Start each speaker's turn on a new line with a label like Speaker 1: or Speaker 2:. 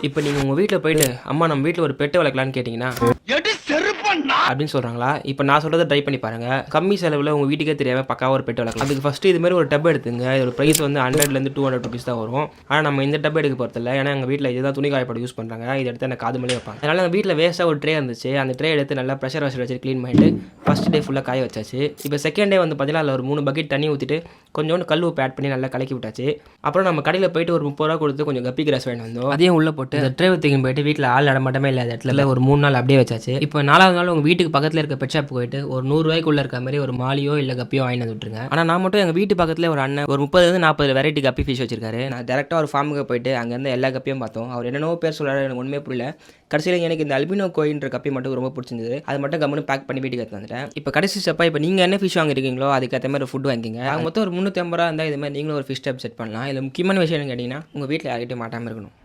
Speaker 1: இப்போ நீங்கள் உங்கள் வீட்டில் போயிட்டு அம்மா நம்ம வீட்டில் ஒரு பெட்டு வளர்க்கலான்னு கேட்டிங்கன்னா அப்படின்னு சொல்கிறாங்களா? இப்போ நான் சொல்கிறத ட்ரை பண்ணி பாருங்கள். கம்மி செலவில் உங்கள் வீட்டுக்கே தெரியாமல் பக்காவாக ஒரு பெட்டு வளர்க்கலாம். அதுக்கு ஃபஸ்ட்டு இது மாதிரி ஒரு டப் எடுத்துங்க. இதோட ப்ரைஸ் வந்து 100லேருந்து 200 ருபீஸ் தான் வரும். ஆனால் நம்ம இந்த டப் எடுக்க போகிறதில்ல. ஏன்னா எங்கள் வீட்டில் இதுதான் துணி காயப்பட யூஸ் பண்ணுறாங்க. இதை எடுத்து எனக்கு காது மேலே வைப்பாங்க. அதனால் எங்கள் வீட்டில் வேஸ்ட்டாக ஒரு ட்ரே இருந்துச்சு. அந்த ட்ரே எடுத்து நல்லா ப்ரெஷர் வாஷர் வச்சு க்ளீன் பண்ணிட்டு ஃபஸ்ட் டே ஃபுல்லாக காய வச்சாச்சு. இப்போ செகண்ட் டே வந்து பார்த்தீங்கன்னா அதில் ஒரு 3 பக்கெட் தண்ணி ஊற்றிட்டு கொஞ்சோண்டு கல் உப்பு ஆட் பண்ணி நல்லா கலக்கி விட்டாச்சு. அப்புறம் நம்ம கடையில் போயிட்டு ஒரு 30 ரூபா கொடுத்து கொஞ்சம் கப்பி கிராஸ் வாங்கிட்டு வந்தோம். அதையும் உள்ளே போட்டு அந்த ட்ரே தூக்கின்னு போயிட்டு வீட்டில் ஆள் நடமாட்டமே இல்லாத இடத்துல ஒரு 3 நாள் அப்படியே வச்சாச்சு. இப்போ 4வது நாள் உங்கள் வீட்டுக்கு பக்கத்தில் இருக்க பெட் ஷாப் போயிட்டு ஒரு 100 ரூபாய்க்குள்ள இருக்க மாதிரி ஒரு மாலியோ இல்லை கப்பியோ வாங்கிட்டு விட்டுருங்க. ஆனால் நான் மட்டும் எங்கள் வீட்டு பக்கத்தில் ஒரு அண்ணன் ஒரு 30-40 வெரைட்டி கப்பி ஃபிஷ் வச்சிருக்காரு. நான் டேரெக்டாக ஒரு ஃபார்முக்கு போயிட்டு அங்கேருந்து எல்லா கப்பியும் பார்த்தோம். அவர் என்னென்னோ பேர் சொல்கிறாரு, எனக்கு ஒன்றுமே புரியல. கடைசியில் எனக்கு இந்த அல்பினோ கோயின்ற கப்பி மட்டும் ரொம்ப பிடிச்சிருந்தது. அது மட்டும் கம்முன்னு பேக் பண்ணி வீட்டுக்கு எடுத்து வந்துட்டேன். இப்போ கடைசி ஸ்டெப்பாக இப்போ நீங்கள் என்ன ஃபிஷ் வாங்கிருக்கீங்களோ அதுக்கேற்ற மாதிரி ஃபுட் வாங்கிங்க. அது மொத்தம் ஒரு 350 ரூபா இருந்தால் இது மாதிரி நீங்களும் ஒரு ஃபிஷ் டைப் செட் பண்ணலாம். இதில் முக்கியமான விஷயம் என்ன கேட்டிங்கன்னா உங்கள் வீட்டில் யார்கிட்டையும் மாட்டாமல் இருக்கணும்.